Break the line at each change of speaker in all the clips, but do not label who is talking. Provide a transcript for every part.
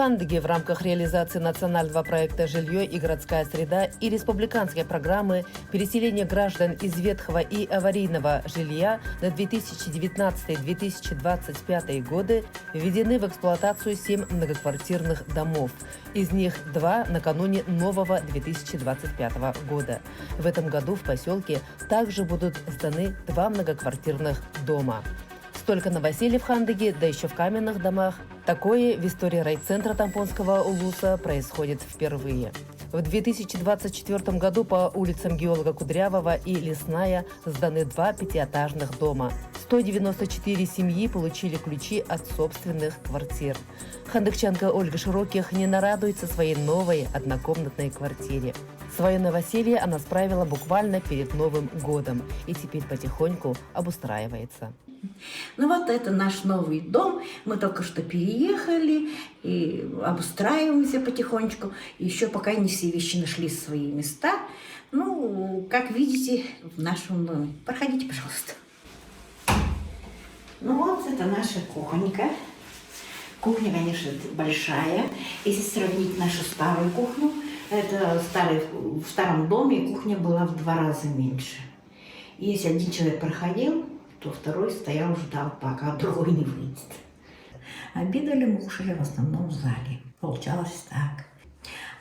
Хандыге в рамках реализации национального проекта «Жилье и городская среда» и республиканской программы переселения граждан из ветхого и аварийного жилья на 2019-2025 годы введены в эксплуатацию 7 многоквартирных домов. Из них 2 накануне нового 2025 года. В этом году в поселке также будут сданы 2 многоквартирных дома. Столько новоселья в Хандыге, да еще в каменных домах. Такое в истории райцентра Тампонского улуса происходит впервые. В 2024 году по улицам Геолога Кудрявого и Лесная сданы 2 пятиэтажных дома. 194 семьи получили ключи от собственных квартир. Хандыгчанка Ольга Широких не нарадуется своей новой однокомнатной квартире. Свое новоселье она справила буквально перед Новым годом и теперь потихоньку обустраивается.
Ну вот это наш новый дом. Мы только что переехали и обустраиваемся потихонечку. Еще пока не все вещи нашли свои места. Ну, как видите, в нашем доме. Проходите, пожалуйста. Ну вот, это наша кухонька. Кухня, конечно, большая. Если сравнить нашу старую кухню, это в старом доме кухня была в 2 раза меньше. И если один человек проходил, то второй стоял, ждал, пока другой не выйдет. Обедали мы, кушали в основном в зале. Получалось так.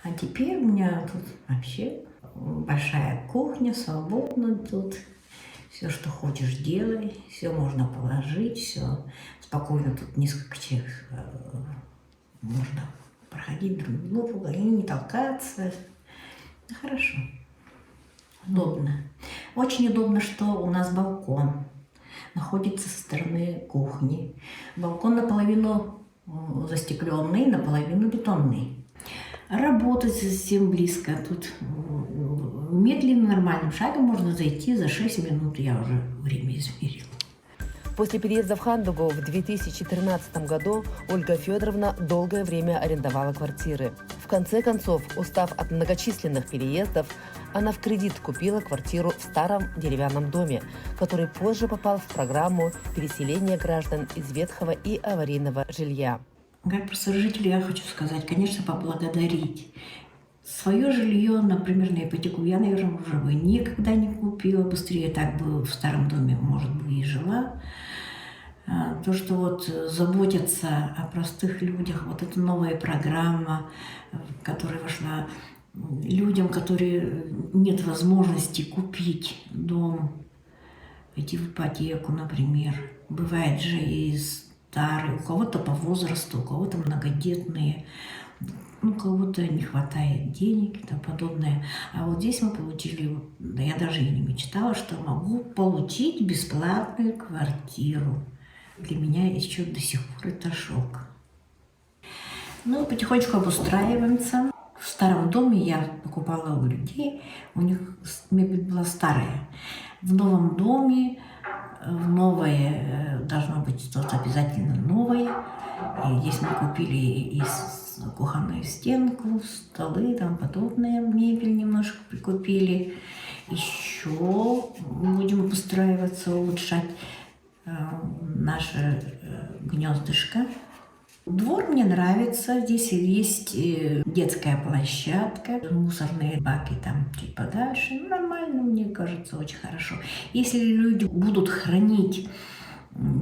А теперь у меня тут вообще большая кухня, свободно тут. Все, что хочешь, делай, все можно положить, все спокойно, тут несколько человек можно проходить друг к другу и не толкаться. Хорошо, удобно. Очень удобно, что у нас балкон находится со стороны кухни. Балкон наполовину застекленный, наполовину бетонный. Работать совсем близко. Тут медленным, нормальным шагом можно зайти за 6 минут. Я уже время измерила.
После переезда в Хандыгу в 2013 году Ольга Федоровна долгое время арендовала квартиры. В конце концов, устав от многочисленных переездов, она в кредит купила квартиру в старом деревянном доме, который позже попал в программу переселения граждан из ветхого и аварийного жилья.
Как просожителю я хочу сказать, конечно, поблагодарить. Свое жилье, например, на ипотеку я, наверное, уже бы никогда не купила. Быстрее так бы в старом доме, может быть, и жила. То, что вот заботиться о простых людях, вот эта новая программа, которая вошла людям, которые нет возможности купить дом, пойти в ипотеку, например. Бывает же и старые, у кого-то по возрасту, у кого-то многодетные, у кого-то не хватает денег и тому подобное. А вот здесь мы получили, да я даже и не мечтала, что могу получить бесплатную квартиру. Для меня еще до сих пор это шок. Ну, потихонечку обустраиваемся. В старом доме я покупала у людей, у них мебель была старая. В новом доме новое должно быть что-то обязательно новое. И здесь мы купили и кухонную стенку, столы, там подобное, мебель немножко прикупили. Еще будем обустраиваться, улучшать наше гнездышко. Двор мне нравится, здесь есть детская площадка, мусорные баки там чуть подальше. Нормально, мне кажется, очень хорошо. Если люди будут хранить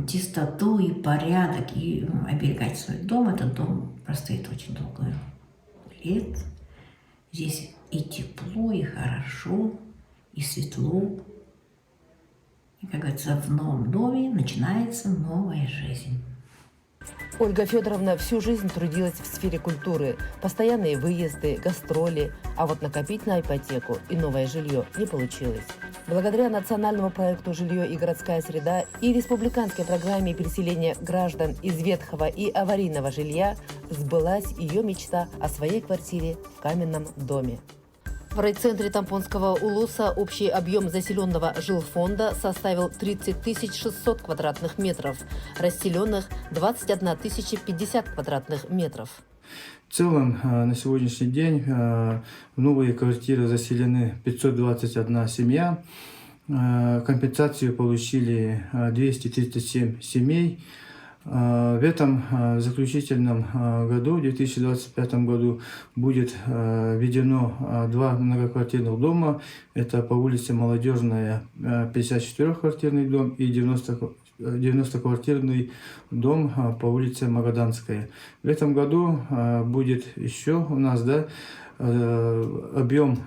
чистоту и порядок и оберегать свой дом, этот дом простоит очень долго лет. Здесь и тепло, и хорошо, и светло. И, как говорится, в новом доме начинается новая жизнь.
Ольга Федоровна всю жизнь трудилась в сфере культуры, постоянные выезды, гастроли, а вот накопить на ипотеку и новое жилье не получилось. Благодаря национальному проекту «Жилье и городская среда» и республиканской программе переселения граждан из ветхого и аварийного жилья сбылась ее мечта о своей квартире в каменном доме. В райцентре Тампонского улуса общий объем заселенного жилфонда составил 30 600 квадратных метров, расселенных 21 050 квадратных метров.
В целом, на сегодняшний день в новые квартиры заселены 521 семья. Компенсацию получили 237 семей. В этом заключительном году, в 2025 году, будет введено 2 многоквартирных дома. Это по улице Молодежная, 54-квартирный дом и 90-квартирный дом по улице Магаданская. В этом году будет еще у нас, объем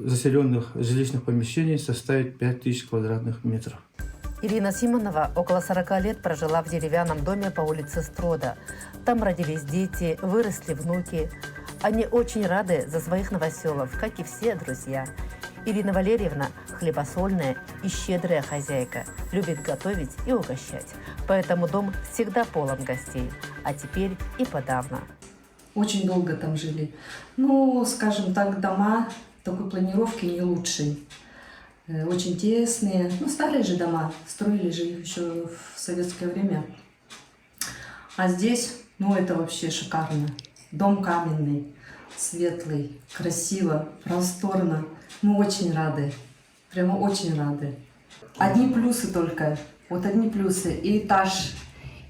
заселенных жилищных помещений составит 5000 квадратных метров.
Ирина Симонова около 40 лет прожила в деревянном доме по улице Строда. Там родились дети, выросли внуки. Они очень рады за своих новоселов, как и все друзья. Ирина Валерьевна – хлебосольная и щедрая хозяйка, любит готовить и угощать. Поэтому дом всегда полон гостей, а теперь и подавно.
Очень долго там жили. Ну, скажем так, дома такой планировки не лучшей. Очень тесные. Ну, старые же дома. Строили же их еще в советское время. А здесь, ну, это вообще шикарно. Дом каменный, светлый, красиво, просторно. Мы очень рады. Прямо очень рады. Одни плюсы только. Вот одни плюсы. И этаж,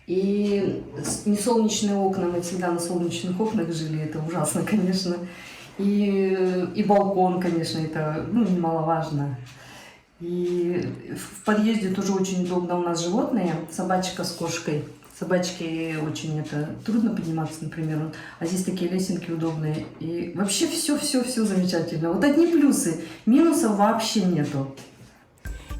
и не солнечные окна. Мы всегда на солнечных окнах жили. Это ужасно, конечно. И балкон, конечно, это немаловажно. И в подъезде тоже очень удобно у нас животные. Собачка с кошкой. Собачке очень трудно подниматься, например. А здесь такие лесенки удобные. И вообще все замечательно. Вот одни плюсы. Минусов вообще нету.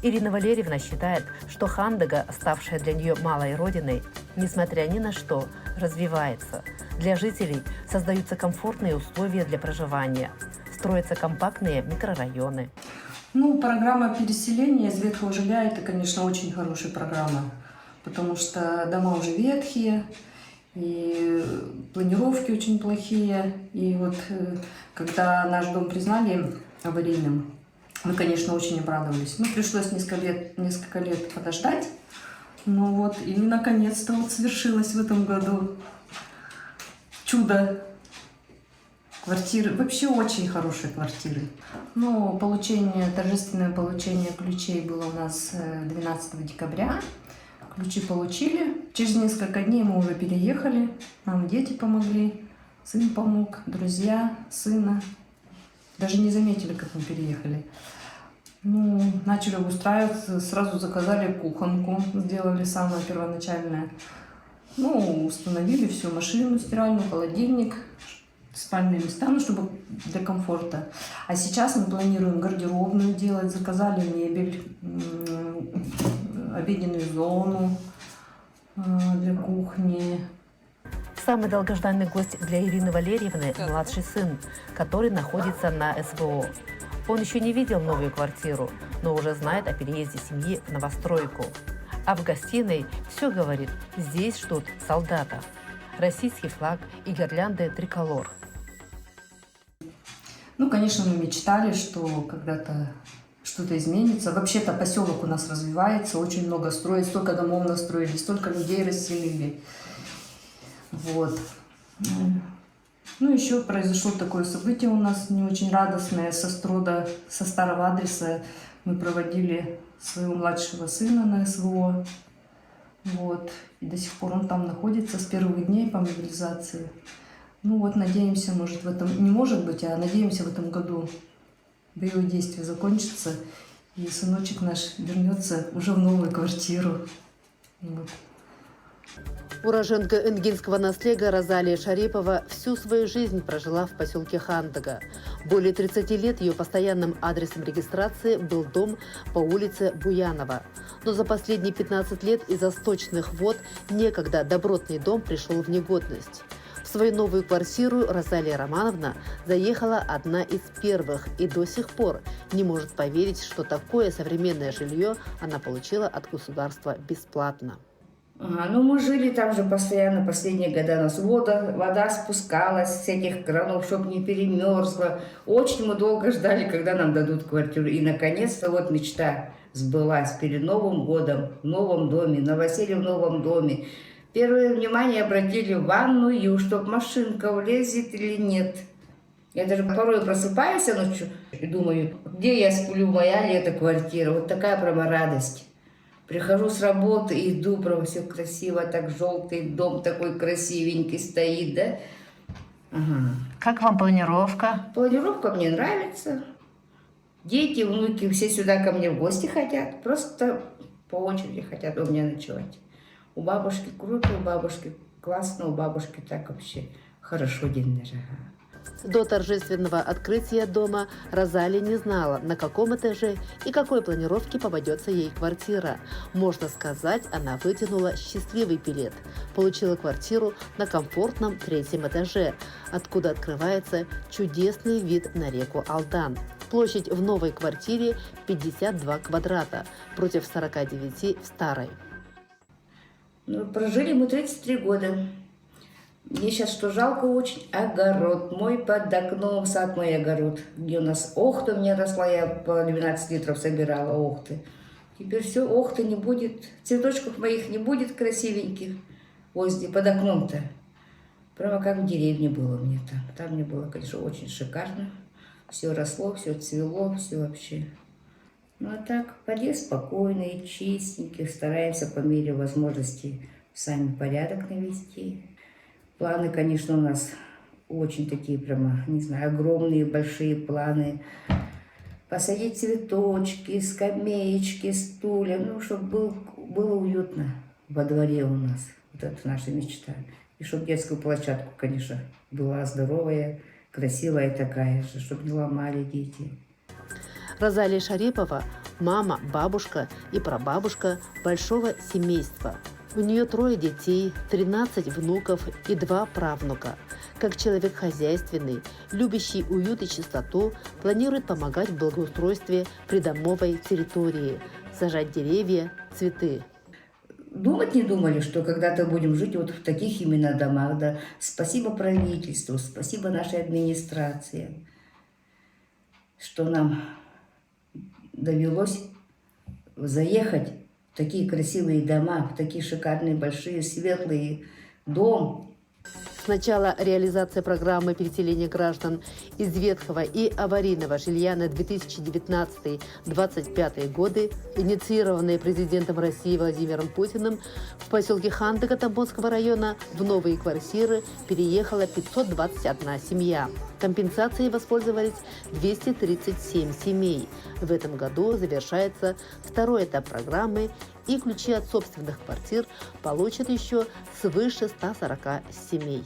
Ирина Валерьевна считает, что Хандыга, ставшая для нее малой родиной, несмотря ни на что, развивается. Для жителей создаются комфортные условия для проживания. Строятся компактные микрорайоны.
Ну, программа переселения из ветхого жилья – это, конечно, очень хорошая программа, потому что дома уже ветхие, и планировки очень плохие. И вот когда наш дом признали аварийным, мы, конечно, очень обрадовались. Ну, пришлось несколько лет подождать, ну вот, и наконец-то вот свершилось в этом году чудо. Квартиры, вообще очень хорошие квартиры. Ну, торжественное получение ключей было у нас 12 декабря. Ключи получили. Через несколько дней мы уже переехали. Нам дети помогли, сын помог, друзья сына. Даже не заметили, как мы переехали. Ну, начали обустраиваться, сразу заказали кухонку, сделали самое первоначальное. Ну, установили всю машину стиральную, холодильник, спальные места, чтобы для комфорта. А сейчас мы планируем гардеробную делать, заказали мебель, обеденную зону для кухни.
Самый долгожданный гость для Ирины Валерьевны – младший сын, который находится на СВО. Он еще не видел новую квартиру, но уже знает о переезде семьи в новостройку. А в гостиной все говорит – здесь ждут солдатов. Российский флаг и гирлянды триколор.
Ну, конечно, мы мечтали, что когда-то что-то изменится. Вообще-то поселок у нас развивается, очень много строят, столько домов настроили, столько людей расселили. Вот. Ну, еще произошло такое событие у нас не очень радостное. Со Строда, со старого адреса мы проводили своего младшего сына на СВО. Вот. И до сих пор он там находится с первых дней по мобилизации. Ну вот, надеемся, надеемся, в этом году боевые действия закончатся, и сыночек наш вернется уже в новую квартиру. Вот.
Уроженка Энгельского наслега Розалия Шарипова всю свою жизнь прожила в поселке Хандыга. Более 30 лет ее постоянным адресом регистрации был дом по улице Буянова. Но за последние 15 лет из-за сточных вод некогда добротный дом пришел в негодность. В свою новую квартиру Розалия Романовна заехала одна из первых и до сих пор не может поверить, что такое современное жилье она получила от государства бесплатно.
Мы жили там же постоянно, последние года у нас вода спускалась с этих кранов, чтобы не перемерзла. Очень мы долго ждали, когда нам дадут квартиру. И наконец-то вот мечта сбылась перед Новым годом в новом доме, новоселье в новом доме. Первое внимание обратили в ванную, чтобы машинка влезет или нет. Я даже порой просыпаюсь ночью и думаю, где я сплю, моя ли это квартира. Вот такая прямо радость. Прихожу с работы, иду, прям все красиво, так желтый дом такой красивенький стоит, да? Ага.
Как вам планировка?
Планировка мне нравится. Дети, внуки, все сюда ко мне в гости хотят. Просто по очереди хотят у меня ночевать. У бабушки круто, у бабушки классно, у бабушки так вообще хорошо день нажига.
До торжественного открытия дома Розали не знала, на каком этаже и какой планировке попадется ей квартира. Можно сказать, она вытянула счастливый билет. Получила квартиру на комфортном 3-м этаже, откуда открывается чудесный вид на реку Алдан. Площадь в новой квартире 52 квадрата против 49 в старой.
Ну, прожили мы 33 года. Мне сейчас что жалко очень, огород мой под окном, сад мой огород, где у нас охта у меня росла, я по 12 литров собирала охты. Теперь все, охты не будет, цветочков моих не будет красивеньких возле, под окном-то. Прямо как в деревне было мне там. Там мне было, конечно, очень шикарно. Все росло, все цвело, все вообще. Ну а так, подъезд спокойный, чистенький, стараемся по мере возможности сами порядок навести. Планы, конечно, у нас очень такие прямо, не знаю, огромные, большие планы. Посадить цветочки, скамеечки, стулья, ну, чтобы было уютно во дворе у нас. Вот это наша мечта. И чтобы детскую площадку, конечно, была здоровая, красивая такая же, чтобы не ломали дети.
Розалия Шарипова – мама, бабушка и прабабушка большого семейства. У нее 3 детей, 13 внуков и 2 правнука. Как человек хозяйственный, любящий уют и чистоту, планирует помогать в благоустройстве придомовой территории, сажать деревья, цветы.
Думать не думали, что когда-то будем жить вот в таких именно домах. Да. Спасибо правительству, спасибо нашей администрации, что нам довелось заехать в такие красивые дома, в такие шикарные, большие, светлые дом.
С начала реализации программы переселения граждан из ветхого и аварийного жилья на 2019-2025 годы, инициированные президентом России Владимиром Путиным, в поселке Хандыка Тамбовского района в новые квартиры переехала 521 семья. Компенсацией воспользовались 237 семей. В этом году завершается 2-й этап программы, и ключи от собственных квартир получат еще свыше 140 семей.